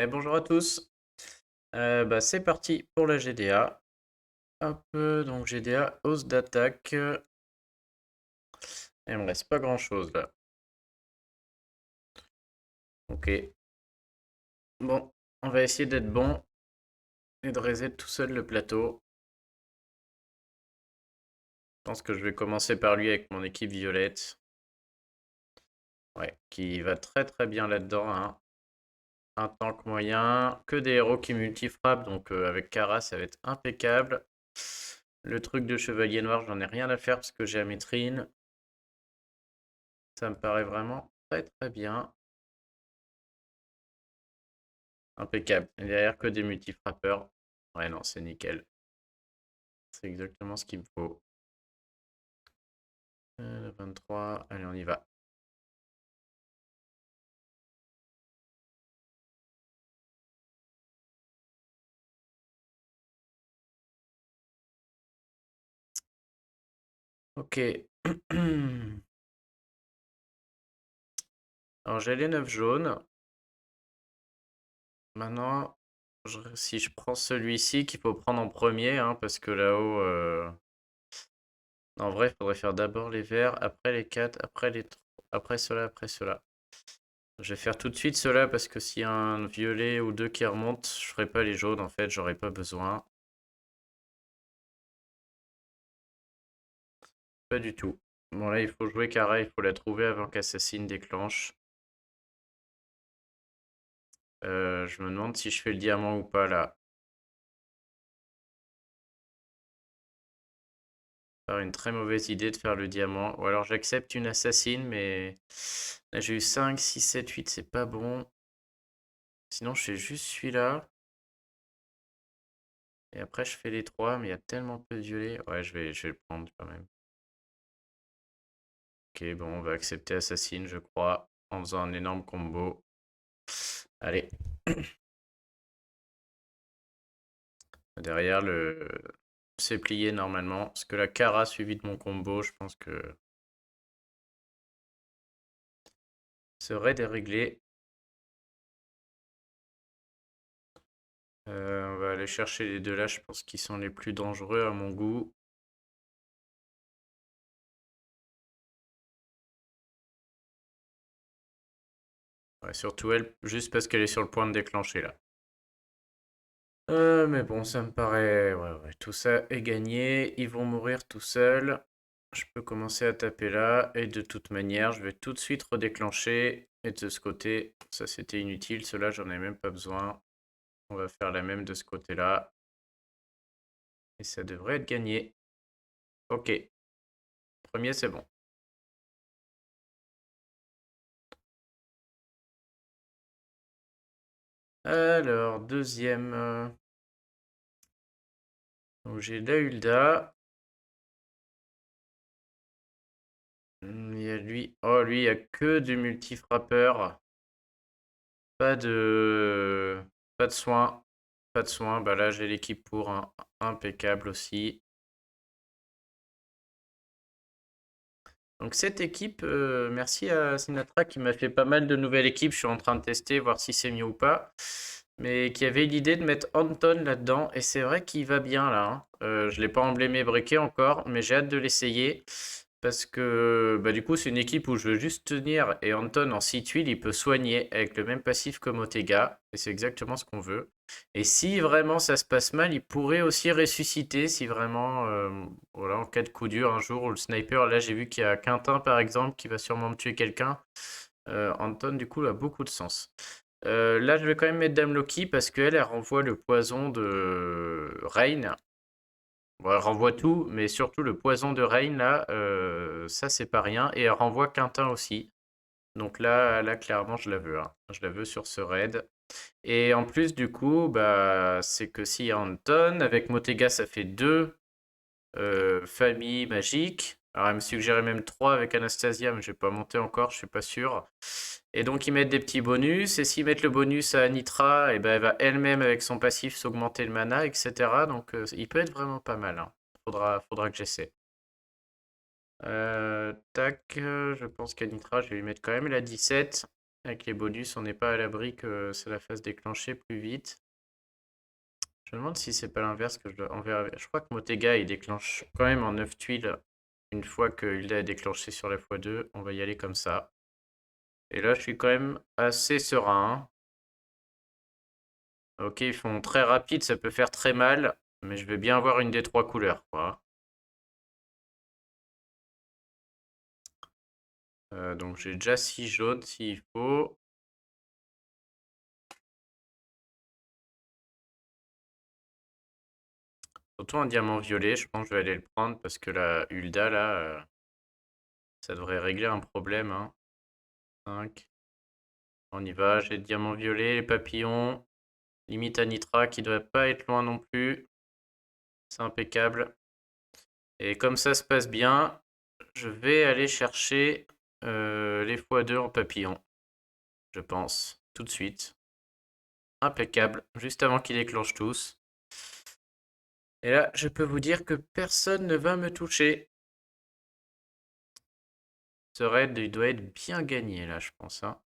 Bonjour à tous. C'est parti pour la GDA. Hop, donc GDA, hausse d'attaque. Il me reste pas grand-chose là. Ok. Bon, on va essayer d'être bon et de reset tout seul le plateau. Je pense que je vais commencer par lui avec mon équipe violette. Ouais, qui va très très bien là-dedans, hein. Un tank moyen, que des héros qui multifrappent, donc avec Kara ça va être impeccable. Le truc de chevalier noir, j'en ai rien à faire parce que j'ai Amétrine. Ça me paraît vraiment très très bien. Impeccable. Et derrière que des multifrappeurs. Ouais, non, c'est nickel. C'est exactement ce qu'il me faut. Le 23, allez, on y va. Ok. Alors, j'ai les 9 jaunes. Maintenant, si je prends celui-ci qu'il faut prendre en premier, hein, parce que là-haut, en vrai, il faudrait faire d'abord les verts, après les 4, après cela, après cela. Je vais faire tout de suite cela parce que s'il y a un violet ou deux qui remontent, je ferai pas les jaunes en fait, j'aurai pas besoin. Pas du tout. Bon là, il faut jouer Kara, il faut la trouver avant qu'Assassin déclenche. Je me demande si je fais le diamant ou pas là. C'est une très mauvaise idée de faire le diamant. Ou alors j'accepte une assassine, mais là j'ai eu 5, 6, 7, 8, c'est pas bon. Sinon je fais juste celui-là. Et après je fais les 3, mais il y a tellement peu de violets. Ouais, je vais le prendre quand même. Ok, bon, on va accepter assassine, je crois, en faisant un énorme combo. Allez. Derrière le... C'est plié normalement. Parce que la Kara suivie de mon combo, je pense que serait déréglé. On va aller chercher les deux là, je pense qu'ils sont les plus dangereux à mon goût. Ouais, surtout elle, juste parce qu'elle est sur le point de déclencher là. Mais bon, ça me paraît... Ouais, ouais, tout ça est gagné. Ils vont mourir tout seuls. Je peux commencer à taper là. Et de toute manière, je vais tout de suite redéclencher. Et de ce côté, ça c'était inutile. Cela, j'en ai même pas besoin. On va faire la même de ce côté-là. Et ça devrait être gagné. Ok. Premier, c'est bon. Alors, deuxième. Donc j'ai la Hulda. Il y a lui. Oh, lui, il n'y a que du multifrappeur. Pas de... Pas de soins. Pas de soins. Bah là, j'ai l'équipe pour un impeccable aussi. Donc cette équipe, merci à Sinatra qui m'a fait pas mal de nouvelles équipes. Je suis en train de tester, voir si c'est mieux ou pas. Mais qui avait l'idée de mettre Anton là-dedans. Et c'est vrai qu'il va bien là, hein. Je ne l'ai pas emblémé briqué encore, mais j'ai hâte de l'essayer. Parce que bah, du coup, c'est une équipe où je veux juste tenir. Et Anton, en 6 tuiles, il peut soigner avec le même passif que Motega. Et c'est exactement ce qu'on veut. Et si vraiment ça se passe mal, il pourrait aussi ressusciter si vraiment, voilà, en cas de coup dur, un jour où le sniper, là j'ai vu qu'il y a Quintin par exemple qui va sûrement me tuer quelqu'un. Anton, du coup, a beaucoup de sens. Là, je vais quand même mettre Dame Loki parce qu'elle, elle renvoie le poison de Rain. Bon, elle renvoie tout, mais surtout le poison de Rain, là, ça c'est pas rien. Et elle renvoie Quintin aussi. Donc là clairement, je la veux, hein. Je la veux sur ce raid. Et en plus, du coup, bah, c'est que s'il y a Anton, avec Motega, ça fait deux familles magiques. Alors, elle me suggérait même trois avec Anastasia, mais je vais pas monter encore, je suis pas sûr. Et donc, ils mettent des petits bonus. Et s'ils mettent le bonus à Nitra, et ben, elle va elle-même, avec son passif, s'augmenter le mana, etc. Donc, il peut être vraiment pas mal, hein. Faudra que j'essaie. Tac, je pense qu'à Nitra, je vais lui mettre quand même la 17. Avec les bonus, on n'est pas à l'abri que ça la fasse déclencher plus vite. Je me demande si c'est pas l'inverse que je dois. Je crois que Motega il déclenche quand même en 9 tuiles une fois que Hilda est déclenché sur la x2. On va y aller comme ça. Et là, je suis quand même assez serein. Ok, ils font très rapide, ça peut faire très mal, mais je vais bien avoir une des trois couleurs, quoi. Donc j'ai déjà 6 jaunes s'il faut. Surtout un diamant violet, je pense que je vais aller le prendre parce que la Hulda là, ça devrait régler un problème, hein. 5. On y va, j'ai le diamant violet, les papillons. Limite Anitra qui devrait pas être loin non plus. C'est impeccable. Et comme ça se passe bien, je vais aller chercher les x2 en papillon. Je pense. Tout de suite. Impeccable. Juste avant qu'ils déclenchent tous. Et là, je peux vous dire que personne ne va me toucher. Ce raid, il doit être bien gagné là, je pense, hein.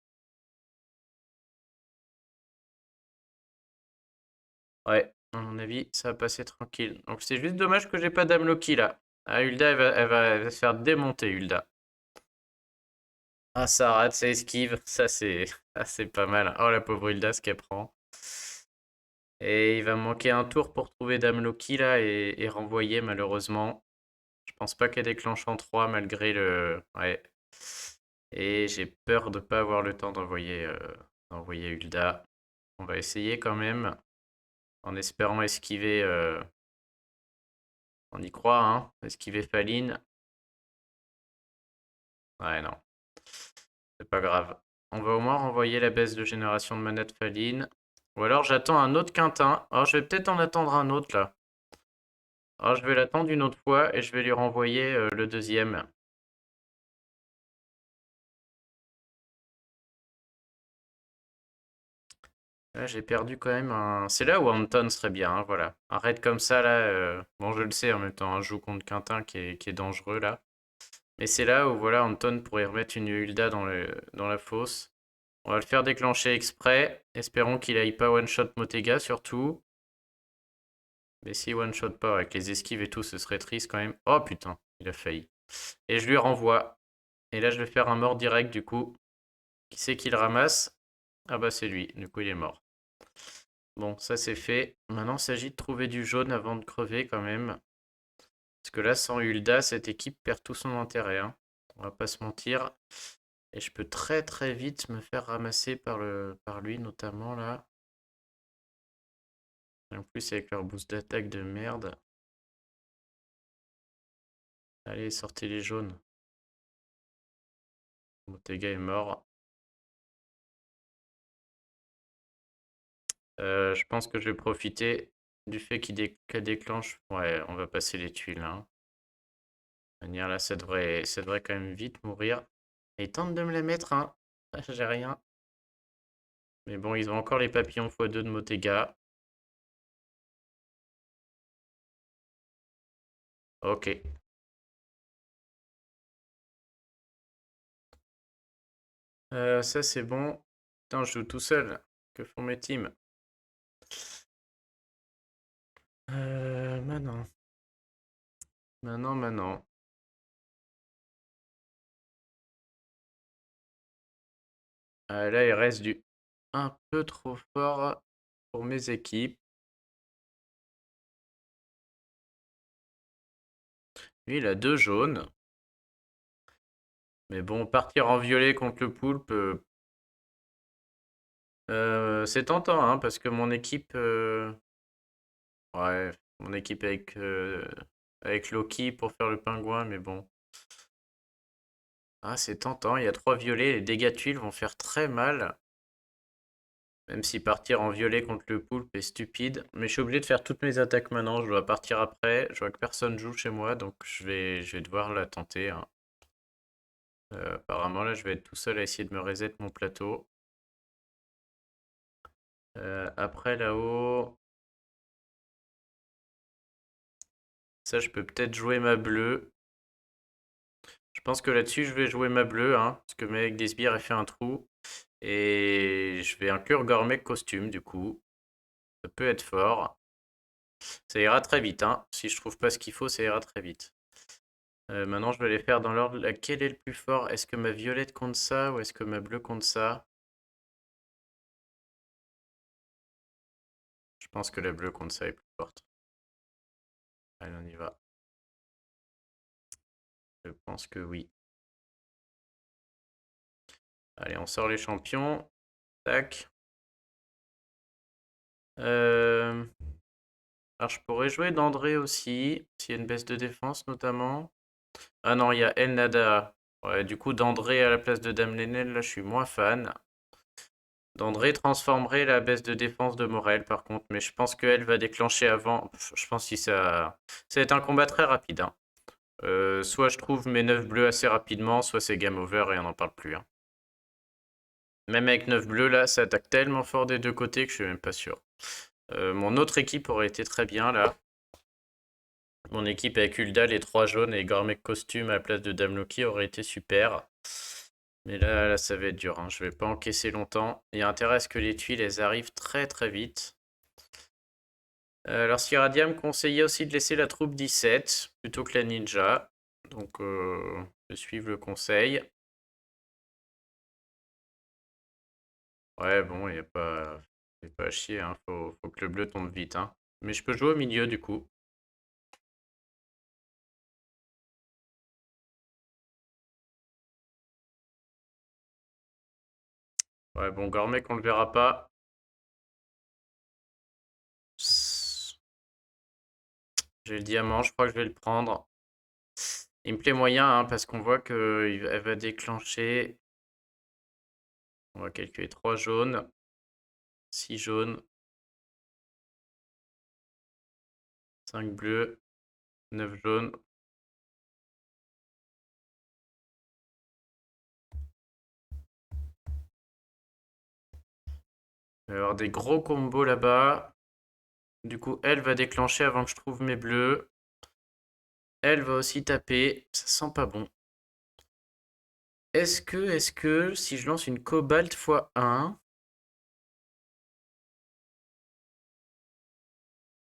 Ouais, à mon avis, ça va passer tranquille. Donc c'est juste dommage que j'ai pas Dame Loki là. Ah, Hulda, elle va se faire démonter, Hulda. Ah, ça rate, ça esquive. Ça, c'est pas mal. Oh, la pauvre Hilda, ce qu'elle prend. Et il va me manquer un tour pour trouver Dame Loki là et renvoyer malheureusement. Je pense pas qu'elle déclenche en 3 malgré le. Ouais. Et j'ai peur de pas avoir le temps d'envoyer Hulda. On va essayer quand même. En espérant esquiver. On y croit, hein. Esquiver Faline. Ouais, non. C'est pas grave. On va au moins renvoyer la baisse de génération de manette Faline. Ou alors j'attends un autre Quintin. Oh, je vais peut-être en attendre un autre là. Oh, je vais l'attendre une autre fois et je vais lui renvoyer le deuxième. Là, j'ai perdu quand même un. C'est là où Anton serait bien, hein, voilà. Un raid comme ça là. Bon, je le sais en même temps, un joue contre Quintin qui est dangereux là. Mais c'est là où voilà, Anton pourrait remettre une Hulda dans la fosse. On va le faire déclencher exprès. Espérons qu'il aille pas one-shot Motega surtout. Mais si one-shot pas avec les esquives et tout, ce serait triste quand même. Oh putain, il a failli. Et je lui renvoie. Et là, je vais faire un mort direct du coup. Qui c'est qui le ramasse? Ah bah c'est lui, du coup il est mort. Bon, ça c'est fait. Maintenant, il s'agit de trouver du jaune avant de crever quand même. Parce que là, sans Hulda, cette équipe perd tout son intérêt, hein. On va pas se mentir. Et je peux très très vite me faire ramasser par lui notamment là. Et en plus avec leur boost d'attaque de merde. Allez, sortez les jaunes. Motega est mort. Je pense que je vais profiter du fait qu'elle déclenche. Ouais, on va passer les tuiles, hein. De manière là, ça devrait quand même vite mourir. Et il tente de me la mettre, hein. Ah, j'ai rien. Mais bon, ils ont encore les papillons x2 de Motega. Ok. Ça c'est bon. Putain, je joue tout seul. Que font mes teams? Maintenant. Maintenant. Là, il reste du un peu trop fort pour mes équipes. Lui, il a 2 jaunes. Mais bon, partir en violet contre le poulpe, c'est tentant, hein, parce que mon équipe, ouais, mon équipe avec Loki pour faire le pingouin, mais bon. Ah, c'est tentant, il y a 3 violets, les dégâts de tuiles vont faire très mal. Même si partir en violet contre le poulpe est stupide. Mais je suis obligé de faire toutes mes attaques maintenant, je dois partir après. Je vois que personne joue chez moi, donc je vais devoir la tenter, hein. Apparemment, là, je vais être tout seul à essayer de me reset mon plateau. Après, là-haut, ça, je peux peut-être jouer ma bleue. Je pense que là-dessus, je vais jouer ma bleue, hein, parce que mec des sbires a fait un trou. Et je vais inclure Gourmet Costume, du coup. Ça peut être fort. Ça ira très vite, hein. Si je trouve pas ce qu'il faut, ça ira très vite. Maintenant, je vais les faire dans l'ordre. Laquelle est le plus fort? Est-ce que ma violette compte ça ou est-ce que ma bleue compte ça? Je pense que la bleue compte ça est plus forte. Allez, on y va. Je pense que oui. Allez, on sort les champions. Tac. Alors, je pourrais jouer d'André aussi, s'il y a une baisse de défense notamment. Ah non, il y a El Nada. Ouais, du coup, d'André à la place de Dame Lenel, là, je suis moins fan. D'André transformerait la baisse de défense de Morel, par contre, mais je pense qu'elle va déclencher avant. Je pense que ça va être un combat très rapide, hein. Soit je trouve mes 9 bleus assez rapidement, soit c'est game over et on n'en parle plus, hein. Même avec 9 bleus, là, ça attaque tellement fort des deux côtés que je suis même pas sûr. Mon autre équipe aurait été très bien, là. Mon équipe avec Hulda, les 3 jaunes et Gourmet Costume à la place de Dame Loki aurait été super. Mais là, ça va être dur, hein. Je vais pas encaisser longtemps. Il y a intérêt à ce que les tuiles, elles arrivent très très vite. Alors, Siradiam conseillait aussi de laisser la troupe 17 plutôt que la ninja. Donc, je vais suivre le conseil. Ouais, bon, il n'y a pas, y a pas à chier, hein. Faut que le bleu tombe vite, hein. Mais je peux jouer au milieu du coup. Ouais, bon, Gourmet qu'on le verra pas. J'ai le diamant, je crois que je vais le prendre. Il me plaît moyen, hein, parce qu'on voit qu'elle va déclencher. On va calculer 3 jaunes, 6 jaunes, 5 bleus, 9 jaunes. Il va y avoir des gros combos là-bas. Du coup, elle va déclencher avant que je trouve mes bleus. Elle va aussi taper. Ça sent pas bon. Est-ce que, si je lance une cobalt x1,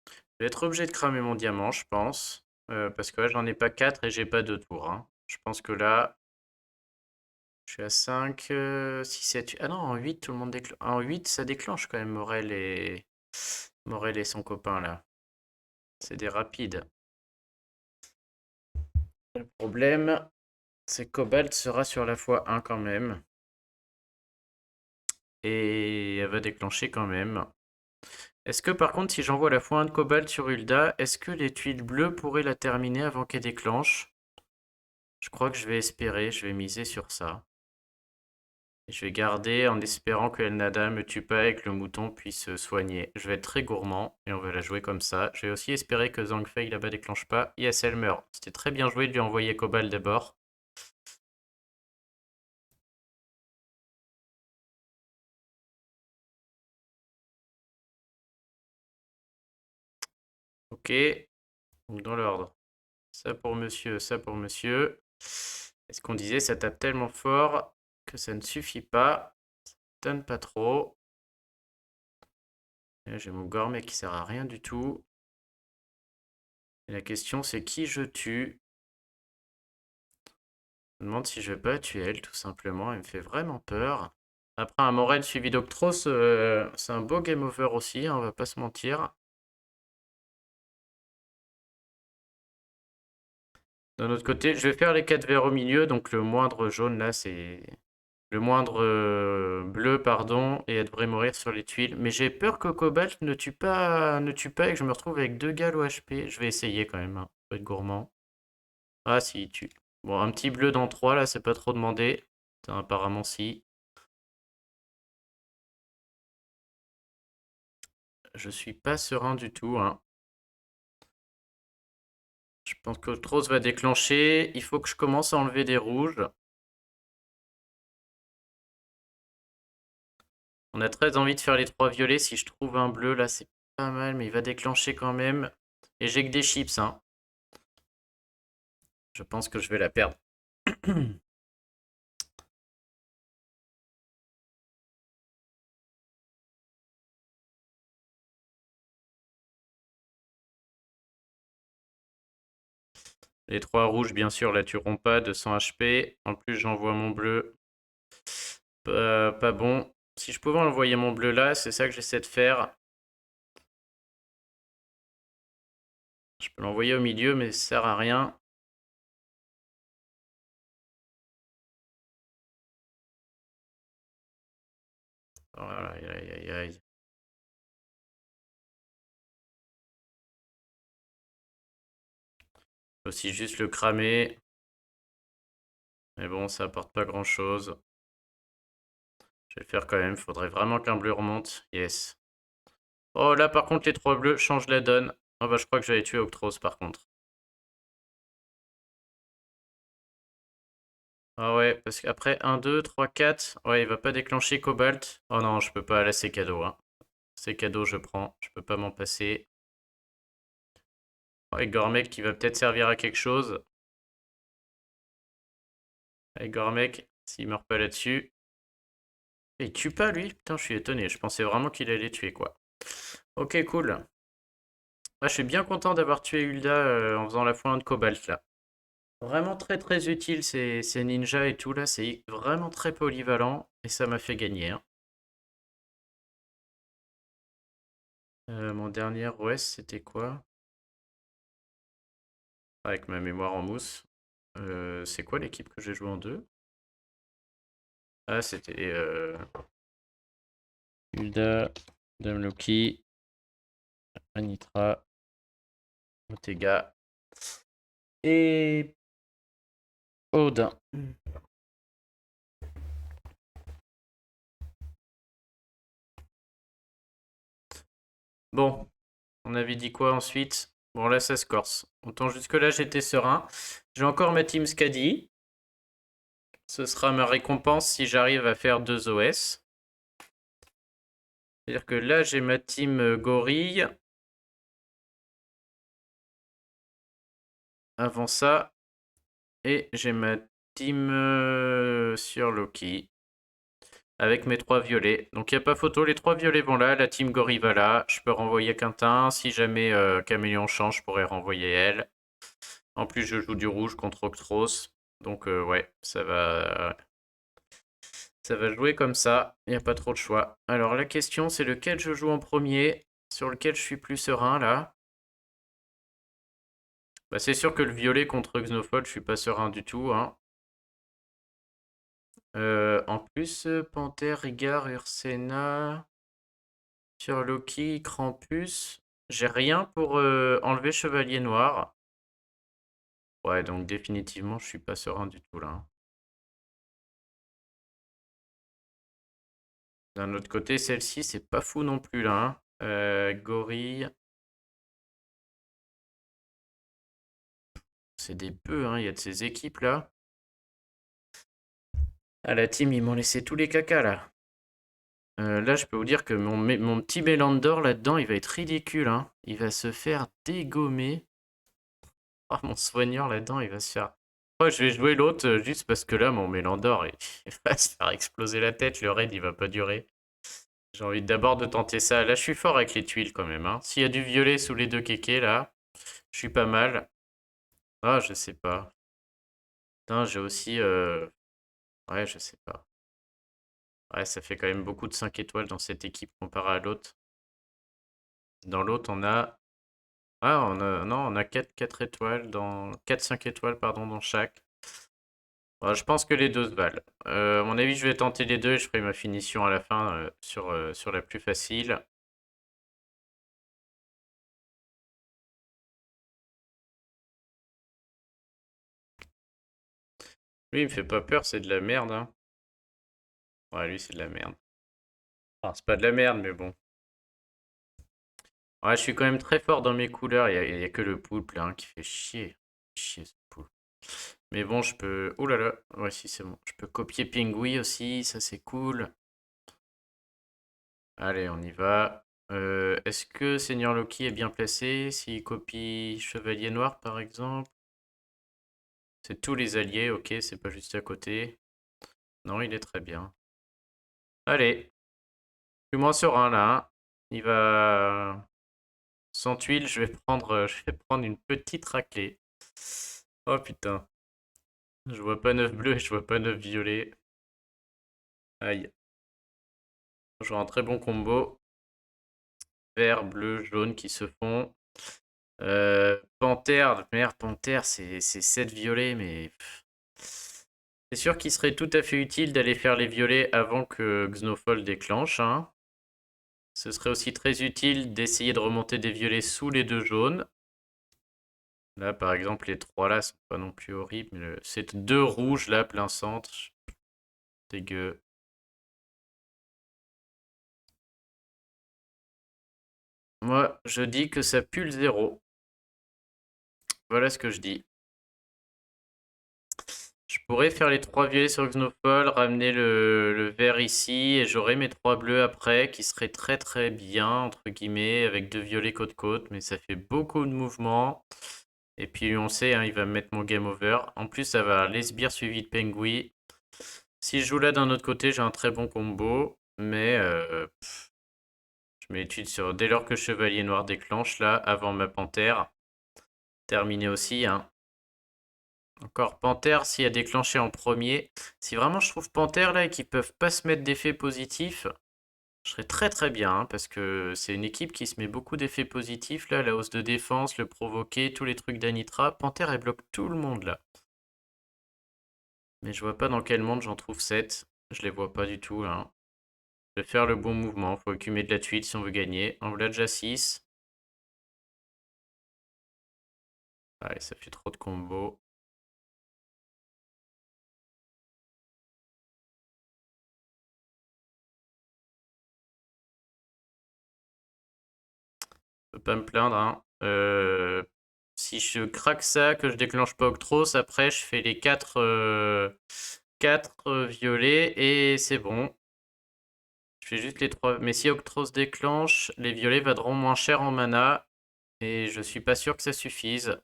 je vais être obligé de cramer mon diamant, je pense. Parce que là, j'en ai pas 4 et j'ai pas 2 tours, hein. Je pense que là, je suis à 5, 6, 7. Ah non, en 8, tout le monde déclenche. En 8, ça déclenche quand même Morel et son copain là. C'est des rapides. Le problème, c'est que Cobalt sera sur la x1 quand même. Et elle va déclencher quand même. Est-ce que par contre, si j'envoie la x1 de Cobalt sur Hulda, est-ce que les tuiles bleues pourraient la terminer avant qu'elle déclenche? Je crois que je vais espérer, je vais miser sur ça. Et je vais garder en espérant que El Nada me tue pas et que le mouton puisse se soigner. Je vais être très gourmand et on va la jouer comme ça. Je vais aussi espérer que Zhang là-bas déclenche pas. Yes, elle meurt. C'était très bien joué de lui envoyer Cobalt d'abord. Ok, donc dans l'ordre. Ça pour monsieur, ça pour monsieur. Est-ce qu'on disait ça tape tellement fort que ça ne suffit pas. Ça donne pas trop. Et là, j'ai mon gourmet qui sert à rien du tout. Et la question c'est qui je tue. Je me demande si je vais pas tuer elle tout simplement. Elle me fait vraiment peur. Après un Morel suivi d'Octros, c'est un beau game over aussi, hein, on va pas se mentir. D'un autre côté, je vais faire les 4 verts au milieu, donc le moindre jaune là, c'est le moindre bleu, pardon, et elle devrait mourir sur les tuiles. Mais j'ai peur que Cobalt ne tue pas et que je me retrouve avec 2 gals au HP. Je vais essayer quand même, hein. Faut être gourmand. Ah si, il tue. Bon, un petit bleu dans 3 là, c'est pas trop demandé. Putain, apparemment si. Je suis pas serein du tout, hein. Je pense que Trose va déclencher. Il faut que je commence à enlever des rouges. On a très envie de faire les 3 violets. Si je trouve un bleu, là, c'est pas mal, mais il va déclencher quand même. Et j'ai que des chips, hein. Je pense que je vais la perdre. Les 3 rouges, bien sûr, la tueront pas, 200 HP. En plus, j'envoie mon bleu. Pas bon. Si je pouvais envoyer mon bleu là, c'est ça que j'essaie de faire. Je peux l'envoyer au milieu, mais ça sert à rien. Voilà, aïe, aïe, aïe, aïe. Je peux aussi juste le cramer. Mais bon, ça apporte pas grand-chose. Je vais le faire quand même. Faudrait vraiment qu'un bleu remonte. Yes. Oh, là, par contre, les 3 bleus changent la donne. Ah bah, je crois que j'avais tué Octros, par contre. Ah ouais, parce qu'après 1, 2, 3, 4. Ouais, il va pas déclencher Cobalt. Oh non, je peux pas. Là, c'est cadeau, hein. C'est cadeau, je prends. Je peux pas m'en passer. Ouais, Gormek qui va peut-être servir à quelque chose. Avec Gormek, s'il meurt pas là-dessus. Et il tue pas lui? Putain, je suis étonné. Je pensais vraiment qu'il allait tuer quoi. Ok, cool. Ah, je suis bien content d'avoir tué Hulda en faisant la fois de Cobalt là. Vraiment très très utile ces ninjas et tout là. C'est vraiment très polyvalent et ça m'a fait gagner, hein. Mon dernier OS c'était quoi? Avec ma mémoire en mousse. C'est quoi l'équipe que j'ai joué en deux? Ah, c'était Hulda, Dame Loki, Anitra, Ortega et Odin. Bon, on avait dit quoi ensuite? Bon, là, ça se corse. Autant jusque-là, j'étais serein. J'ai encore ma team Scadi. Ce sera ma récompense si j'arrive à faire 2 OS. C'est-à-dire que là, j'ai ma team Gorille. Avant ça. Et j'ai ma team sur Loki. Avec mes 3 violets. Donc il n'y a pas photo, les 3 violets vont là, la team Gorille va là. Je peux renvoyer Quintin. Si jamais Caméléon change, je pourrais renvoyer elle. En plus, je joue du rouge contre Octros. Donc ouais, ça va jouer comme ça. Il n'y a pas trop de choix. Alors la question, c'est lequel je joue en premier, sur lequel je suis plus serein là. Bah, c'est sûr que le violet contre Xenophol, je suis pas serein du tout, hein. En plus, Panthère, Rigard, Ursena, sur Loki, Krampus. J'ai rien pour enlever Chevalier Noir. Ouais, donc définitivement, je suis pas serein du tout là, hein. D'un autre côté, celle-ci, c'est pas fou non plus là, hein. Gorille. C'est des peu, hein. Il y a de ces équipes là. Ah, la team, ils m'ont laissé tous les cacas là. Là, je peux vous dire que mon petit Mélandor là-dedans, il va être ridicule, hein. Il va se faire dégommer. Oh, mon soigneur là-dedans, il va se faire. Oh, je vais jouer l'autre juste parce que là, mon Mélandor, il va se faire exploser la tête. Le raid, il va pas durer. J'ai envie d'abord de tenter ça. Là, je suis fort avec les tuiles quand même, hein. S'il y a du violet sous les deux kékés là, je suis pas mal. Ah, je sais pas. Putain, j'ai aussi. Ouais, je sais pas. Ouais, ça fait quand même beaucoup de 5 étoiles dans cette équipe comparé à l'autre. Dans l'autre, on a. Ah, non, on a 4 étoiles dans. 4-5 étoiles, pardon, dans chaque. Ouais, je pense que les deux se valent. À mon avis, je vais tenter les deux et je ferai ma finition à la fin sur la plus facile. Lui, il me fait pas peur, c'est de la merde, hein. Ouais, lui, c'est de la merde. Enfin, c'est pas de la merde, mais bon. Ouais, je suis quand même très fort dans mes couleurs. Il y a que le poulpe là, hein, qui fait chier. Chier ce poulpe. Mais bon, je peux. Oh là là. Ouais, si, c'est bon. Je peux copier Pingui aussi. Ça, c'est cool. Allez, on y va. Est-ce que Seigneur Loki est bien placé? S'il copie Chevalier Noir, par exemple. C'est tous les alliés, ok, c'est pas juste à côté. Non, il est très bien. Allez, je suis moins serein là, hein. Il va. Sans tuile, je vais prendre une petite raclée. Oh putain. Je vois pas 9 bleus et je vois pas 9 violets. Aïe. Je vois un très bon combo. Vert, bleu, jaune qui se font. Panthère, merde, Panthère, c'est 7 violets, mais c'est sûr qu'il serait tout à fait utile d'aller faire les violets avant que Xenofol déclenche, hein. Ce serait aussi très utile d'essayer de remonter des violets sous les deux jaunes. Là, par exemple, les trois là sont pas non plus horribles, mais c'est deux rouges là, plein centre. Dégueu. Moi, je dis que ça pue le zéro. Voilà ce que je dis. Je pourrais faire les trois violets sur Xenofol, ramener le vert ici, et j'aurai mes trois bleus après, qui seraient très très bien, entre guillemets, avec deux violets côte-côte, mais ça fait beaucoup de mouvements. Et puis on sait, hein, il va me mettre mon game over. En plus, ça va les sbires suivi de Pengui. Si je joue là d'un autre côté, j'ai un très bon combo, mais je mets étude sur dès lors que Chevalier Noir déclenche, là, avant ma Panthère. Terminé aussi, hein. Encore Panthère s'il a déclenché en premier. Si vraiment je trouve Panthère là et qu'ils peuvent pas se mettre d'effets positifs, je serais très très bien, hein, parce que c'est une équipe qui se met beaucoup d'effets positifs là, la hausse de défense, le provoquer, tous les trucs d'Anitra. Panthère elle bloque tout le monde là. Mais je vois pas dans quel monde j'en trouve 7. Je les vois pas du tout là, hein. Je vais faire le bon mouvement, faut accumuler de la tuile si on veut gagner. En voilà déjà 6. Allez, ça fait trop de combos. Je peux pas me plaindre, hein. Si je craque ça, que je déclenche pas Octros, après je fais les 4 violets et c'est bon. Je fais juste les 3. Mais si Octros déclenche, les violets vaudront moins cher en mana. Et je suis pas sûr que ça suffise.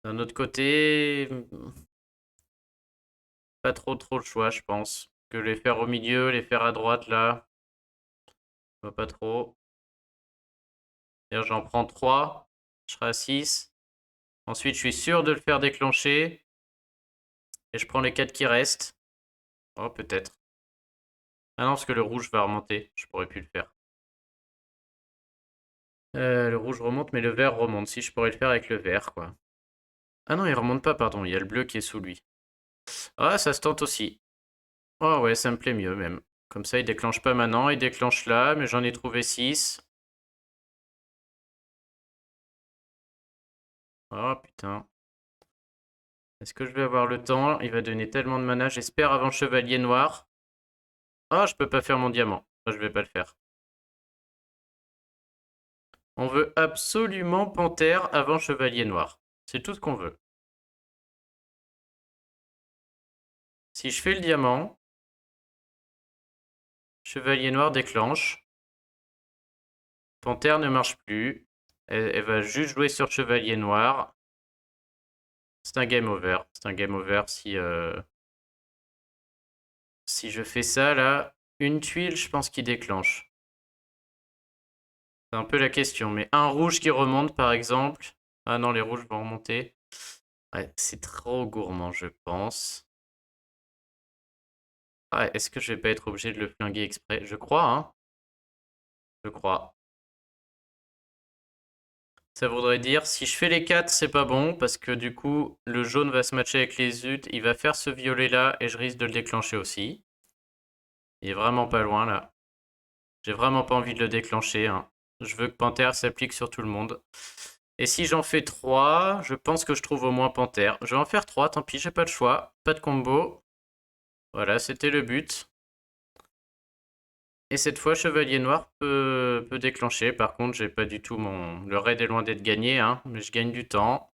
D'un autre côté, pas trop le choix, je pense. Que les faire au milieu, les faire à droite là, je vois pas trop. D'ailleurs, j'en prends 3. Je serai à 6. Ensuite, je suis sûr de le faire déclencher. Et je prends les 4 qui restent. Oh, peut-être. Ah non, parce que le rouge va remonter. Je pourrais plus le faire. Le rouge remonte, mais le vert remonte. Si je pourrais le faire avec le vert, quoi. Ah non, il remonte pas, pardon. Il y a le bleu qui est sous lui. Ah, ça se tente aussi. Oh ouais, ça me plaît mieux même. Comme ça, il déclenche pas maintenant. Il déclenche là, mais j'en ai trouvé 6. Oh putain. Est-ce que je vais avoir le temps? Il va donner tellement de mana. J'espère avant le chevalier noir. Oh, je peux pas faire mon diamant. Oh, je vais pas le faire. On veut absolument panthère avant chevalier noir. C'est tout ce qu'on veut. Si je fais le diamant, chevalier noir déclenche. Panthère ne marche plus. Elle va juste jouer sur chevalier noir. C'est un game over. C'est un game over si je fais ça là. Une tuile, je pense qu'il déclenche. C'est un peu la question. Mais un rouge qui remonte par exemple. Ah non, les rouges vont remonter. Ouais, c'est trop gourmand, je pense. Ah, est-ce que je vais pas être obligé de le flinguer exprès? Je crois, hein. Je crois. Ça voudrait dire, si je fais les 4, c'est pas bon, parce que du coup, le jaune va se matcher avec les UT, il va faire ce violet là, et je risque de le déclencher aussi. Il est vraiment pas loin là. J'ai vraiment pas envie de le déclencher, hein. Je veux que Panthère s'applique sur tout le monde. Et si j'en fais 3, je pense que je trouve au moins Panthère. Je vais en faire 3, tant pis, j'ai pas de choix. Pas de combo. Voilà, c'était le but. Et cette fois, Chevalier Noir peut déclencher. Par contre, j'ai pas du tout mon... Le raid est loin d'être gagné, hein, mais je gagne du temps.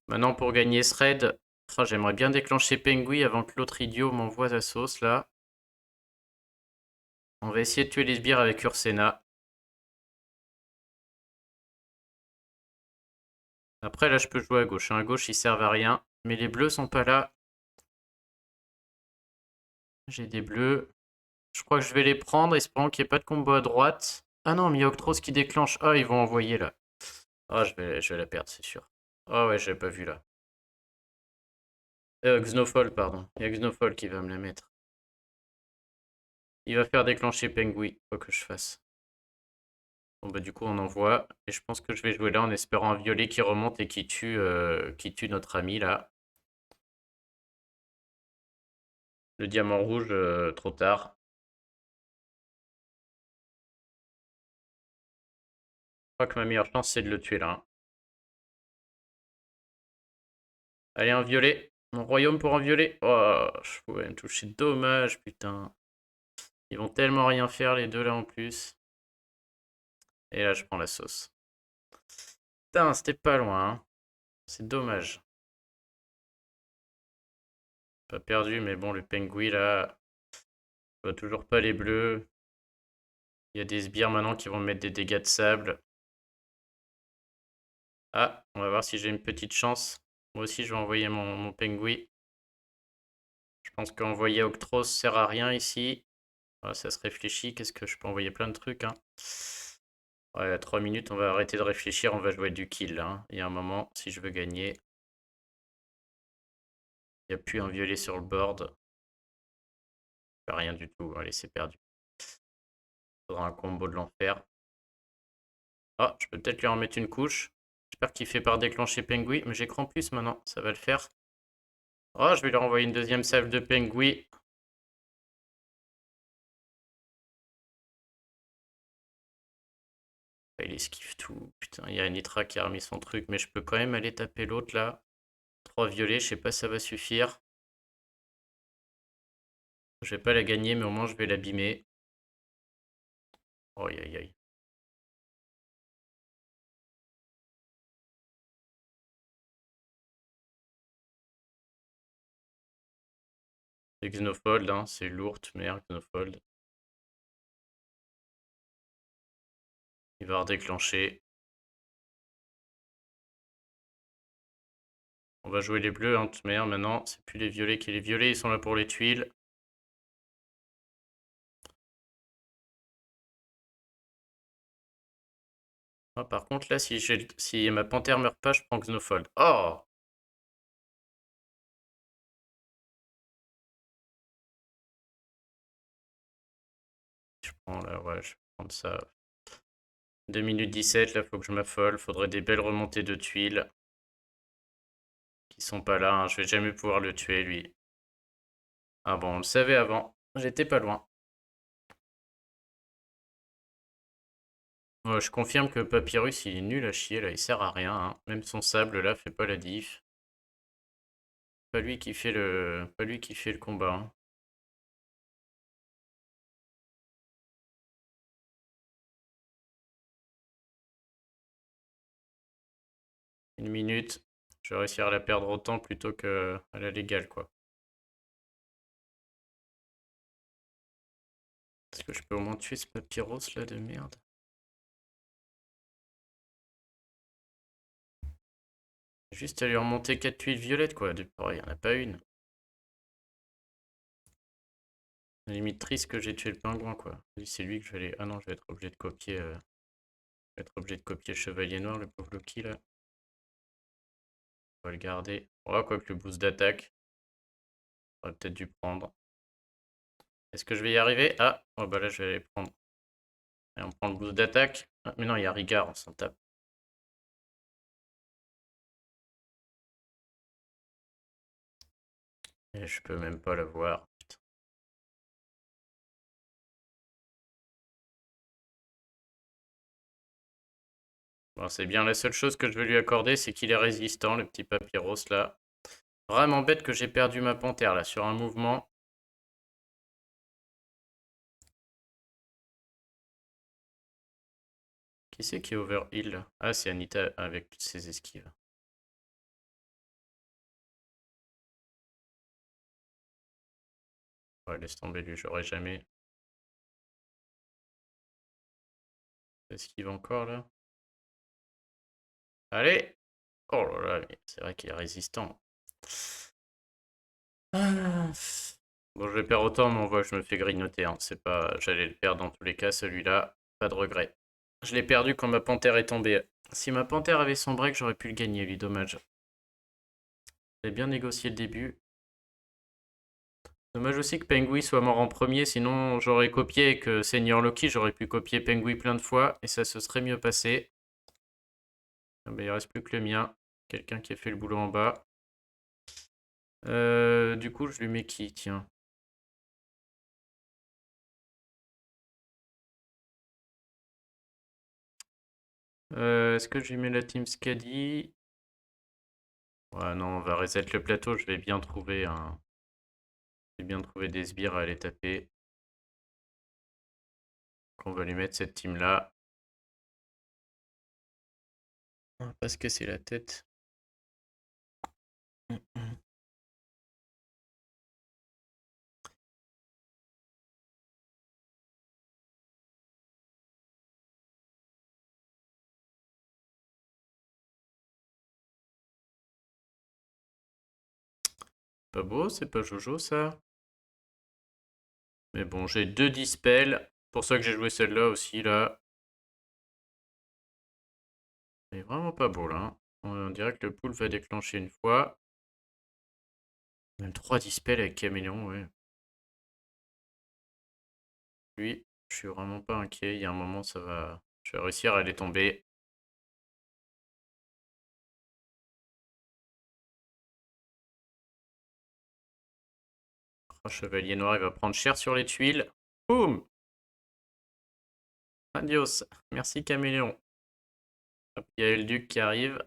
Maintenant, pour gagner ce raid, oh, j'aimerais bien déclencher Pengui avant que l'autre idiot m'envoie sa sauce, là. On va essayer de tuer les sbires avec Ursena. Après, là, je peux jouer à gauche. À gauche, ils servent à rien. Mais les bleus sont pas là. J'ai des bleus. Je crois que je vais les prendre, espérant qu'il n'y ait pas de combo à droite. Ah non, Mioctros qui déclenche. Ah, ils vont envoyer, là. Ah, je vais la perdre, c'est sûr. Ah ouais, j'avais pas vu là. Xenofall, pardon. Il y a Xenofall qui va me la mettre. Il va faire déclencher Pengui, quoi que je fasse. Bon bah du coup on envoie. Et je pense que je vais jouer là en espérant un violet qui remonte et qui tue notre ami là. Le diamant rouge, trop tard. Je crois que ma meilleure chance c'est de le tuer là, hein. Allez, un violet. Mon royaume pour un violet. Oh, je pouvais me toucher. Dommage, putain. Ils vont tellement rien faire les deux là en plus. Et là, je prends la sauce. Putain, c'était pas loin, hein. C'est dommage. Pas perdu, mais bon, le pengui là, je vois toujours pas les bleus. Il y a des sbires maintenant qui vont me mettre des dégâts de sable. Ah, on va voir si j'ai une petite chance. Moi aussi, je vais envoyer mon pengui. Je pense qu'envoyer Octros sert à rien ici. Ah, ça se réfléchit. Qu'est-ce que je peux envoyer plein de trucs, hein. Ouais, à 3 minutes, on va arrêter de réfléchir. On va jouer du kill, là, hein. Il y a un moment, si je veux gagner. Il n'y a plus un violet sur le board. Rien du tout. Allez, c'est perdu. Faudra un combo de l'enfer. Ah, je peux peut-être lui en mettre une couche. J'espère qu'il fait par déclencher Pengui. Mais j'ai Krampus maintenant. Ça va le faire. Oh, je vais lui renvoyer une deuxième salve de Pengui. Il esquive tout. Putain, il y a Nitra qui a remis son truc. Mais je peux quand même aller taper l'autre là. 3 violets, je sais pas si ça va suffire. Je vais pas la gagner, mais au moins je vais l'abîmer. Aïe aïe aïe. C'est Xenofold, hein. C'est lourd, merde, Xenofold. Il va redéclencher. On va jouer les bleus, hein, de merde. Maintenant, c'est plus les violets qui les violets, ils sont là pour les tuiles. Ah, par contre, là, si ma panthère meurt pas, je prends Xenofold. Oh! Je prends là, ouais, je vais prendre ça. 2 minutes 17, là, faut que je m'affole. Faudrait des belles remontées de tuiles. Qui sont pas là, hein. Je vais jamais pouvoir le tuer, lui. Ah bon, on le savait avant. J'étais pas loin. Ouais, je confirme que Papyrus, il est nul à chier, là. Il sert à rien, hein. Même son sable, là, fait pas la diff. Pas lui qui fait le combat, hein. Une minute. Je vais réussir à la perdre autant plutôt qu'à la légale, quoi. Est-ce que je peux au moins tuer ce Papyrus, là, de merde? Juste à lui remonter 4 tuiles violettes, quoi. Oh, il y en a pas une. À la limite triste que j'ai tué le pingouin, quoi. C'est lui que je vais aller... Ah non, je vais être obligé de copier... je vais être obligé de copier le chevalier noir, le pauvre Loki, là. On va le garder. Oh, quoi que le boost d'attaque. J'aurais peut-être dû prendre. Est-ce que je vais y arriver? Ah, oh bah là je vais aller prendre. Et on prend le boost d'attaque. Ah, mais non, il y a Rigard, on s'en tape. Et je peux même pas l'avoir. Putain. Bon, c'est bien la seule chose que je veux lui accorder, c'est qu'il est résistant, le petit papyrus là. Vraiment bête que j'ai perdu ma panthère là sur un mouvement. Qui c'est qui est overheal là? Ah, c'est Anita avec toutes ses esquives. Ouais, laisse tomber lui, j'aurais jamais. Esquive encore là. Allez! Oh là là, c'est vrai qu'il est résistant. Ah. Bon, je le perds autant, mais on voit que je me fais grignoter, hein. C'est pas... J'allais le perdre dans tous les cas, celui-là. Pas de regret. Je l'ai perdu quand ma panthère est tombée. Si ma panthère avait son break, j'aurais pu le gagner, lui, dommage. J'ai bien négocié le début. Dommage aussi que Pengui soit mort en premier, sinon j'aurais copié avec Senior Loki, j'aurais pu copier Pengui plein de fois et ça se serait mieux passé. Ah bah, il reste plus que le mien. Quelqu'un qui a fait le boulot en bas. Du coup, je lui mets qui, tiens. Est-ce que je lui mets la team Scadi? Ouais, non, on va reset le plateau, je vais bien trouver un... Je vais bien trouver des sbires à aller taper. On va lui mettre cette team-là. On va pas se casser la tête. Pas beau, c'est pas Jojo ça. Mais bon, j'ai 2 dispels. Pour ça que j'ai joué celle-là aussi, là. C'est vraiment pas beau, là, hein. On dirait que le pool va déclencher une fois. Même 3 dispels avec Caméléon, ouais. Lui, je suis vraiment pas inquiet. Il y a un moment, ça va... Je vais réussir à aller tomber. Oh, Chevalier Noir, il va prendre cher sur les tuiles. Boum! Adios. Merci Caméléon. Hop, il y a le duc qui arrive.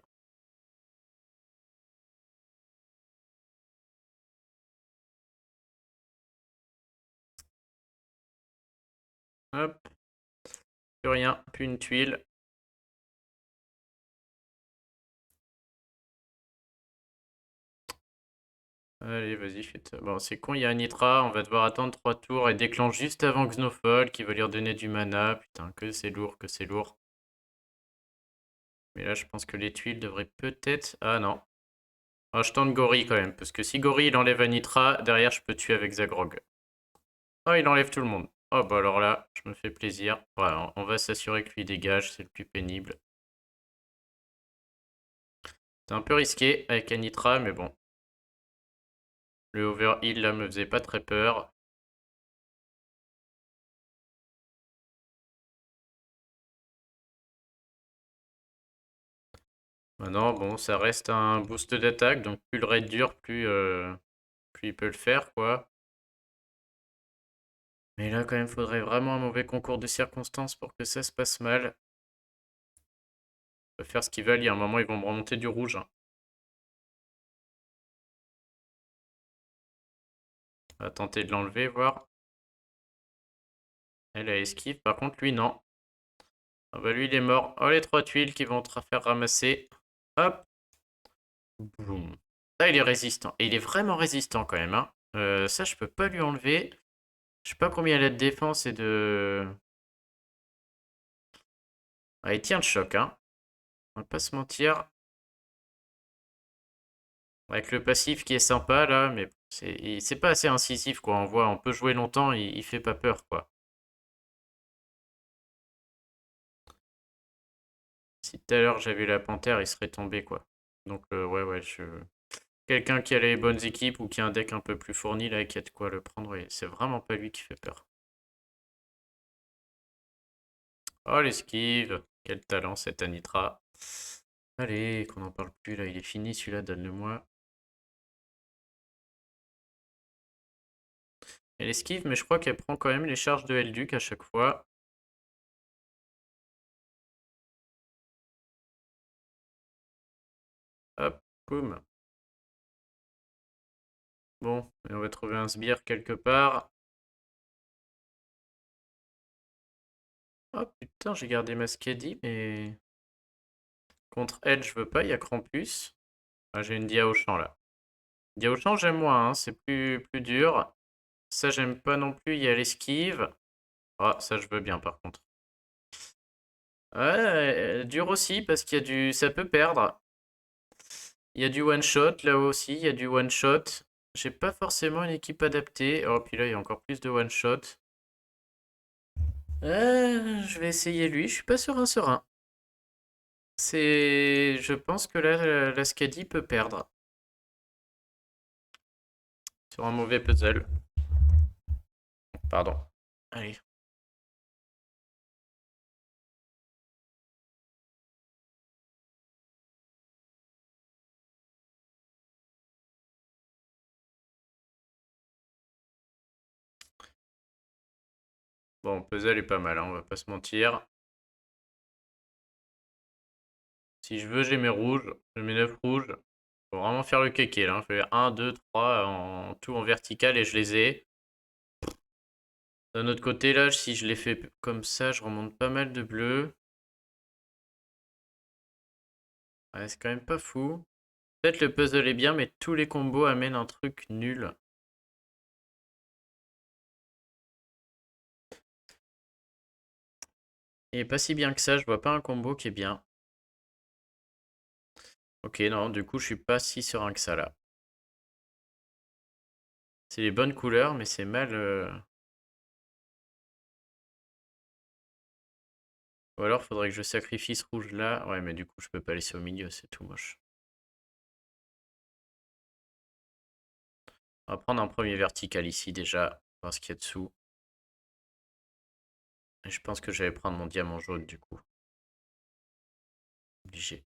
Hop. Plus rien, plus une tuile. Allez, vas-y, fais. Bon, c'est con, il y a un Nitra. On va devoir attendre 3 tours et déclenche juste avant Xenofol qui va lui redonner du mana. Putain, que c'est lourd, que c'est lourd. Mais là, je pense que les tuiles devraient peut-être... Ah non. Ah, je tente Gori quand même. Parce que si Gori il enlève un Nitra, derrière, je peux tuer avec Zagrog. Oh, il enlève tout le monde. Oh, bah alors là, je me fais plaisir. Ouais, on va s'assurer que lui dégage, c'est le plus pénible. C'est un peu risqué avec un Nitra, mais bon. Le overheal là me faisait pas très peur. Maintenant, bon, ça reste un boost d'attaque, donc plus le raid dure, plus il peut le faire, quoi. Mais là, quand même, faudrait vraiment un mauvais concours de circonstances pour que ça se passe mal. Ils peuvent faire ce qu'ils veulent, il y a un moment, ils vont me remonter du rouge, hein. On va tenter de l'enlever, voir. Elle a esquive, par contre, lui, non. Ah bah lui, il est mort. Oh, les 3 tuiles qui vont te faire ramasser. Hop. Boum. Ça, il est résistant. Et il est vraiment résistant, quand même, hein. Ça, je peux pas lui enlever. Je sais pas combien il a de défense et de... Ah, il tient le choc, hein. On va pas se mentir. Avec le passif qui est sympa, là, mais c'est pas assez incisif, quoi. On voit, on peut jouer longtemps, il fait pas peur, quoi. Si tout à l'heure j'avais la panthère, il serait tombé, quoi. Donc, ouais, quelqu'un qui a les bonnes équipes ou qui a un deck un peu plus fourni, là, qui a de quoi le prendre, ouais, c'est vraiment pas lui qui fait peur. Oh, l'esquive. Quel talent, cet Anitra. Allez, qu'on n'en parle plus, là, il est fini, celui-là, donne-le-moi. Elle esquive, mais je crois qu'elle prend quand même les charges de Helduc à chaque fois. Hop, boum. Bon, et on va trouver un sbire quelque part. Oh putain, j'ai gardé ma Skadi, mais... Contre elle, je veux pas, il y a Krampus. Ah, j'ai une Dia au champ, là. Dia au champ, j'aime moins, hein, c'est plus dur. Ça, j'aime pas non plus, il y a l'esquive. Ah, ça, je veux bien, par contre. Ouais, dur aussi, parce qu'il y a du... Ça peut perdre. Il y a du one-shot, là aussi, il y a du one-shot. J'ai pas forcément une équipe adaptée. Oh, puis là, il y a encore plus de one-shot. Je vais essayer lui, je suis pas serein. Je pense que là, la Skadi peut perdre sur un mauvais puzzle. Pardon. Allez. Bon, puzzle est pas mal, hein, on va pas se mentir. Si je veux, j'ai mes rouges, j'ai mes 9 rouges. Faut vraiment faire le kéké là. Je fais 1, 2, 3 en tout en vertical et je les ai. D'un autre côté, là, si je les fais comme ça, je remonte pas mal de bleus. Ouais, c'est quand même pas fou. Peut-être le puzzle est bien, mais tous les combos amènent un truc nul. Il est pas si bien que ça, je vois pas un combo qui est bien. Ok, non, du coup, je suis pas si serein que ça là. C'est les bonnes couleurs, mais c'est mal. Ou alors, faudrait que je sacrifie ce rouge là. Ouais, mais du coup, je peux pas laisser au milieu, c'est tout moche. On va prendre un premier vertical ici déjà, voir ce qu'il y a dessous. Et je pense que je vais prendre mon diamant jaune du coup. Obligé.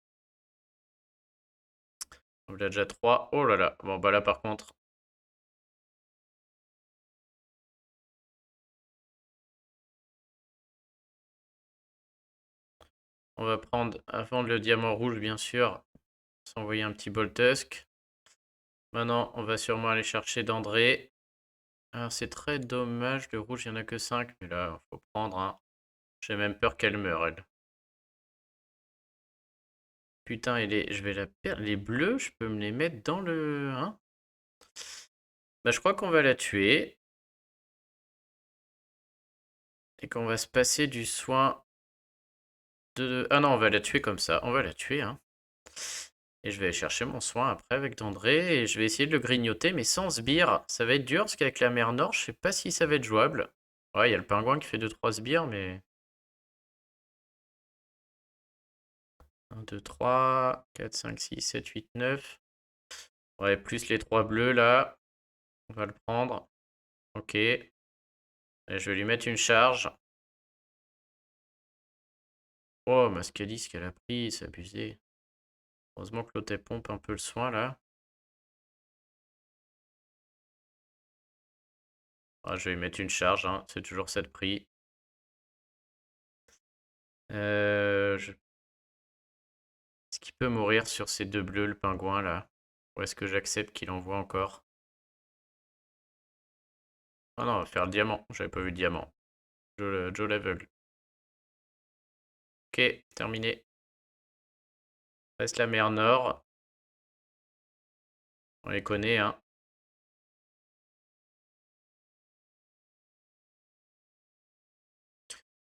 On a déjà 3. Oh là là. Bon, bah là par contre. On va prendre avant le diamant rouge, bien sûr. S'envoyer un petit Boltusk. Maintenant, on va sûrement aller chercher d'André. Alors, c'est très dommage. Le rouge, il n'y en a que 5. Mais là, faut prendre. Hein. J'ai même peur qu'elle meure, elle. Putain, je vais la perdre. Les bleus, je peux me les mettre dans le. Hein, bah, je crois qu'on va la tuer. Et qu'on va se passer du soin de. Ah non, on va la tuer comme ça. On va la tuer, hein. Et je vais aller chercher mon soin après avec Dandré. Et je vais essayer de le grignoter, mais sans sbire. Ça va être dur parce qu'avec la mer Nord, je sais pas si ça va être jouable. Ouais, il y a le pingouin qui fait 2-3 sbires, mais. 1, 2, 3, 4, 5, 6, 7, 8, 9. Ouais, plus les 3 bleus là. On va le prendre. Ok. Et je vais lui mettre une charge. Oh, Mascalis, ce qu'elle a pris, c'est abusé. Heureusement que l'autre pompe un peu le soin là. Ah, je vais lui mettre une charge, hein. C'est toujours ça de prix. Je Est-ce qu'il peut mourir sur ces 2 bleus, le pingouin, là? Ou est-ce que j'accepte qu'il envoie encore? Ah non, on va faire le diamant. J'avais pas vu le diamant. Joe l'aveugle. Ok, terminé. Reste la mer Nord. On les connaît, hein.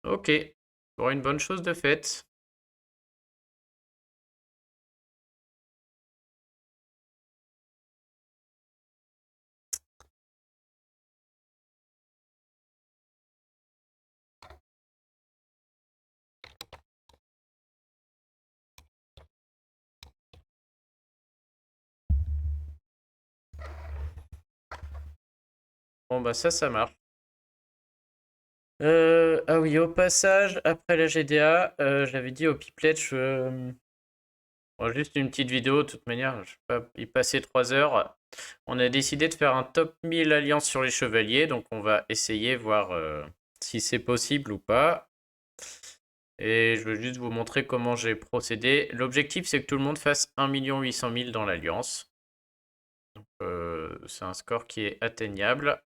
Ok. Pour une bonne chose de faite. Bon, bah ça marche. Ah oui, au passage, après la GDA, j'avais dit au Piplet, bon, juste une petite vidéo, de toute manière, je vais pas y passer 3 heures. On a décidé de faire un top 1000 alliances sur les chevaliers, donc on va essayer, voir si c'est possible ou pas. Et je veux juste vous montrer comment j'ai procédé. L'objectif, c'est que tout le monde fasse 1 800 000 dans l'alliance. Donc, c'est un score qui est atteignable.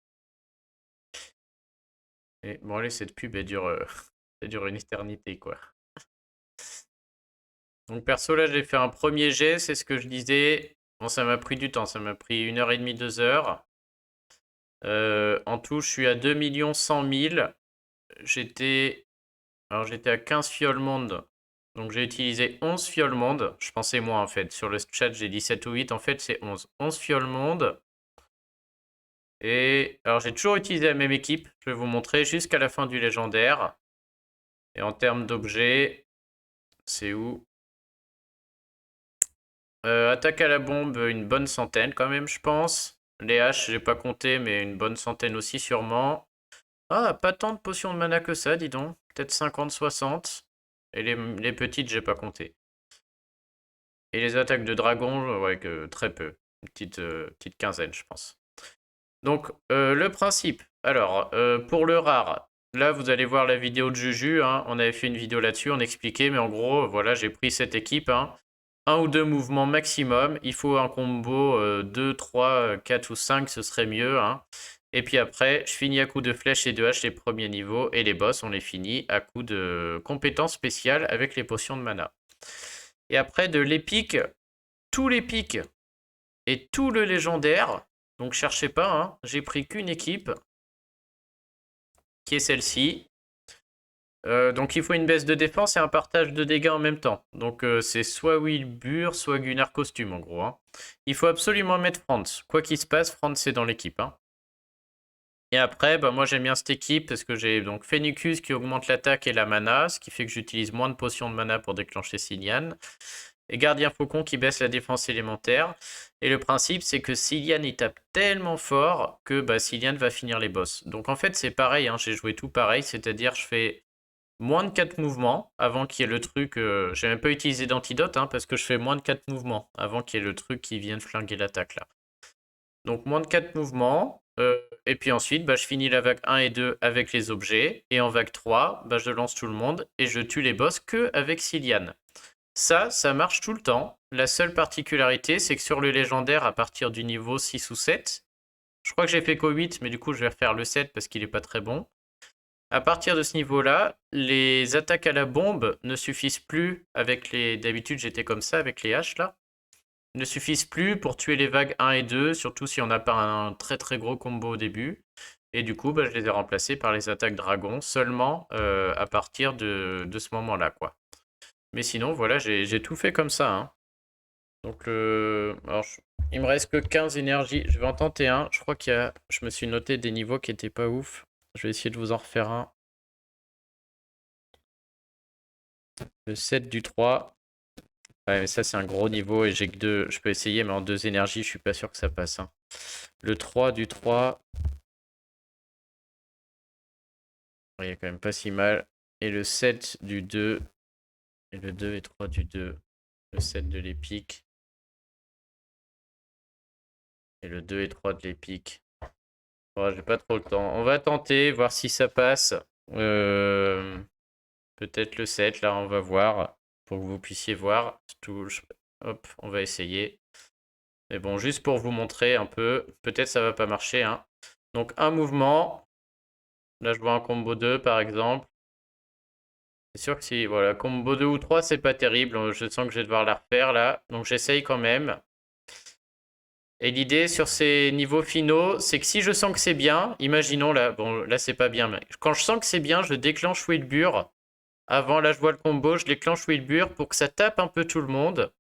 Et bon, allez, cette pub, elle dure, elle dure une éternité, quoi. Donc, perso, là, j'ai fait un premier jet, c'est ce que je disais. Bon, ça m'a pris du temps, ça m'a pris 1h30, 2 heures. En tout, je suis à 2 100 000. J'étais j'étais à 15 fioles monde. Donc j'ai utilisé 11 fioles monde. Je pensais moins en fait. Sur le chat, j'ai dit 7 ou 8. En fait, c'est 11. 11 fioles monde. Et alors j'ai toujours utilisé la même équipe. Je vais vous montrer jusqu'à la fin du légendaire. Et en termes d'objets, c'est où? Attaque à la bombe, une bonne centaine quand même, je pense. Les haches, j'ai pas compté, mais une bonne centaine aussi sûrement. Ah, pas tant de potions de mana que ça, dis donc. Peut-être 50, 60. Et les petites, j'ai pas compté. Et les attaques de dragon, ouais, que très peu. Une petite quinzaine, je pense. Donc, le principe. Alors, pour le rare, là, vous allez voir la vidéo de Juju, hein. On avait fait une vidéo là-dessus, on expliquait, mais en gros, voilà, j'ai pris cette équipe, hein. Un ou deux mouvements maximum. Il faut un combo 2, 3, 4 ou 5, ce serait mieux, hein. Et puis après, je finis à coup de flèches et de haches les premiers niveaux. Et les boss, on les finit à coup de compétences spéciales avec les potions de mana. Et après, de l'épique, tout l'épique et tout le légendaire. Donc cherchez pas, hein. J'ai pris qu'une équipe, qui est celle-ci. Donc il faut une baisse de défense et un partage de dégâts en même temps. Donc c'est soit Wilbur, soit Gunnar Costume en gros, hein. Il faut absolument mettre Franz. Quoi qu'il se passe, Franz c'est dans l'équipe, hein. Et après, bah, moi j'aime bien cette équipe parce que j'ai donc Phénicus qui augmente l'attaque et la mana, ce qui fait que j'utilise moins de potions de mana pour déclencher Cillian. Et Gardien Faucon qui baisse la défense élémentaire. Et le principe, c'est que Cillian il tape tellement fort que bah, Cillian va finir les boss. Donc en fait, c'est pareil, hein, j'ai joué tout pareil, c'est-à-dire je fais moins de 4 mouvements avant qu'il y ait le truc. J'ai même pas utilisé d'antidote hein, parce que je fais moins de 4 mouvements avant qu'il y ait le truc qui vienne flinguer l'attaque là. Donc moins de 4 mouvements. Et puis ensuite, bah, je finis la vague 1 et 2 avec les objets. Et en vague 3, bah, je lance tout le monde et je tue les boss que avec Cillian. Ça marche tout le temps. La seule particularité, c'est que sur le légendaire, à partir du niveau 6 ou 7, je crois que j'ai fait qu'au 8, mais du coup, je vais refaire le 7 parce qu'il est pas très bon. À partir de ce niveau-là, les attaques à la bombe ne suffisent plus avec les. D'habitude, j'étais comme ça avec les haches là. Ne suffisent plus pour tuer les vagues 1 et 2, surtout si on n'a pas un très très gros combo au début. Et du coup, bah, je les ai remplacés par les attaques dragon seulement à partir de ce moment-là, quoi. Mais sinon, voilà, j'ai tout fait comme ça, hein. Donc, alors, il me reste que 15 énergies. Je vais en tenter un. Je crois qu'il y a. Je me suis noté des niveaux qui étaient pas ouf. Je vais essayer de vous en refaire un. Le 7 du 3. Ouais, mais ça, c'est un gros niveau et j'ai que 2. Je peux essayer, mais en 2 énergies, je suis pas sûr que ça passe, hein. Le 3 du 3. Il est quand même pas si mal. Et le 7 du 2. Et le 2 et 3 du 2. Le 7 de l'épique. Et le 2 et 3 de l'épique. Oh, j'ai pas trop le temps. On va tenter, voir si ça passe. Peut-être le 7, là, on va voir. Pour que vous puissiez voir. Hop, on va essayer. Mais bon, juste pour vous montrer un peu. Peut-être ça va pas marcher, hein. Donc, un mouvement. Là, je vois un combo 2, par exemple. C'est sûr que si, voilà, combo 2 ou 3, c'est pas terrible. Je sens que je vais devoir la refaire, là. Donc, j'essaye quand même. Et l'idée sur ces niveaux finaux, c'est que si je sens que c'est bien, imaginons là, bon là c'est pas bien, mais quand je sens que c'est bien, je déclenche Wilbur. Avant, là je vois le combo, je déclenche Wilbur pour que ça tape un peu tout le monde.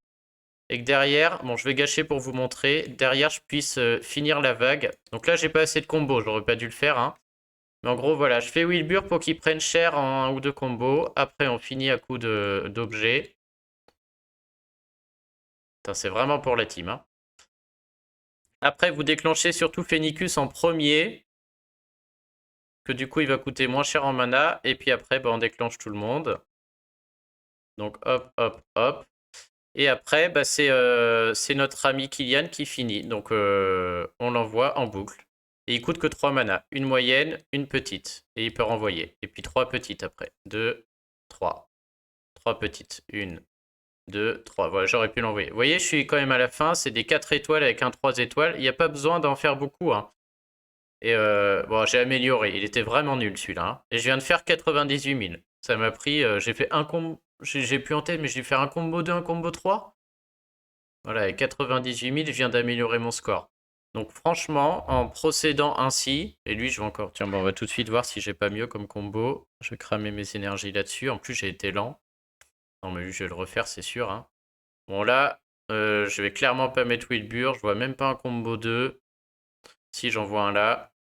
Et que derrière, bon je vais gâcher pour vous montrer, derrière je puisse finir la vague. Donc là j'ai pas assez de combos, j'aurais pas dû le faire, hein. Mais en gros voilà, je fais Wilbur pour qu'il prenne cher en un ou deux combos. Après on finit à coup d'objets. C'est vraiment pour la team, hein. Après vous déclenchez surtout Phénicus en premier, que du coup il va coûter moins cher en mana, et puis après bah, on déclenche tout le monde. Donc hop, hop, hop. Et après, bah, c'est notre ami Kylian qui finit. Donc on l'envoie en boucle. Et il coûte que 3 mana. Une moyenne, une petite. Et il peut renvoyer. Et puis 3 petites après. 2, 3. 3 petites. 1, 2, 3. Voilà, j'aurais pu l'envoyer. Vous voyez, je suis quand même à la fin. C'est des 4 étoiles avec un 3 étoiles. Il n'y a pas besoin d'en faire beaucoup, hein. Et bon, j'ai amélioré. Il était vraiment nul celui-là, hein. Et je viens de faire 98 000. Ça m'a pris. J'ai fait un combo. J'ai plus en tête, mais j'ai dû faire un combo 2, un combo 3. Voilà, et 98 000, je viens d'améliorer mon score. Donc franchement, en procédant ainsi, et lui, je vais encore. Tiens, bon, on va tout de suite voir si j'ai pas mieux comme combo. Je vais cramer mes énergies là-dessus. En plus, j'ai été lent. Non, mais lui, je vais le refaire, c'est sûr, hein. Bon, là, je vais clairement pas mettre Wilbur. Je vois même pas un combo 2. Si, j'en vois un là.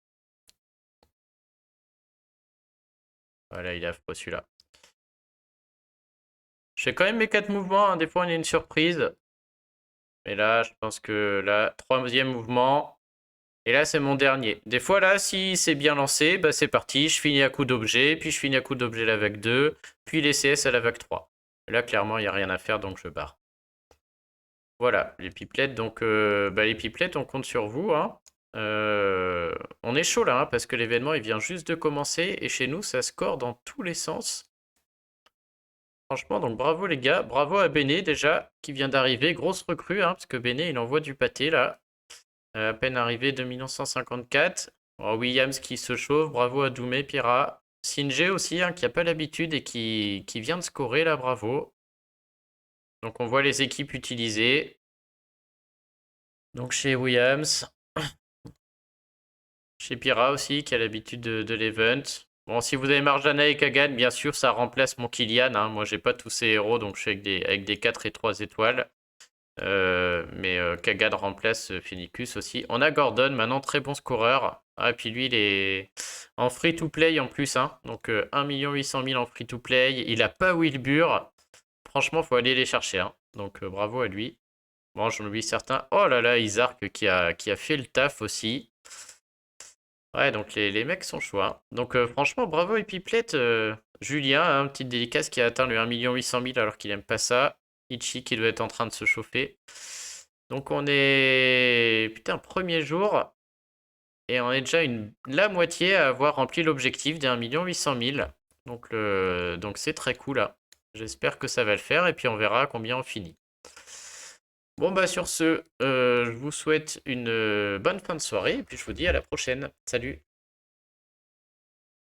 Voilà, il est affreux celui-là. Je fais quand même mes 4 mouvements, hein. Des fois, on a une surprise. Mais là, je pense que là, troisième mouvement. Et là, c'est mon dernier. Des fois, là, si c'est bien lancé, bah, c'est parti. Je finis à coup d'objet, puis je finis à coup d'objet la vague 2, puis les CS à la vague 3. Là, clairement, il n'y a rien à faire, donc je barre. Voilà, les pipelettes. Donc, bah, les pipelettes, on compte sur vous, hein. On est chaud là, hein, parce que l'événement, il vient juste de commencer. Et chez nous, ça score dans tous les sens. Franchement, donc bravo les gars. Bravo à Béné, déjà, qui vient d'arriver. Grosse recrue, hein, parce que Béné, il envoie du pâté, là. À peine arrivé, 2 154 000. Oh, Williams qui se chauffe. Bravo à Doumé, Pira. Singe aussi, hein, qui n'a pas l'habitude et qui vient de scorer, là. Bravo. Donc, on voit les équipes utilisées. Donc, chez Williams. Chez Pira aussi, qui a l'habitude de l'event. Bon, si vous avez Marjana et Kagan, bien sûr, ça remplace mon Kylian, hein. Moi, j'ai pas tous ces héros, donc je suis avec des 4 et 3 étoiles. Mais Kagan remplace Phoenicus aussi. On a Gordon, maintenant très bon scoreur. Ah, et puis lui, il est en free-to-play en plus, hein. Donc 1 800 000 en free-to-play. Il a pas Wilbur. Franchement, faut aller les chercher, hein. Donc bravo à lui. Bon, j'en oublie certains. Oh là là, Isark qui a fait le taf aussi. Ouais, donc les mecs sont chauds, hein. Donc franchement, bravo et Pipelette. Julien, hein, petite dédicace qui a atteint le 1 800 000 alors qu'il aime pas ça. Ichi qui doit être en train de se chauffer. Donc on est... Putain, premier jour. Et on est déjà la moitié à avoir rempli l'objectif des 1 800 000. Donc c'est très cool là. J'espère que ça va le faire et puis on verra combien on finit. Bon bah sur ce, je vous souhaite une bonne fin de soirée et puis je vous dis à la prochaine. Salut!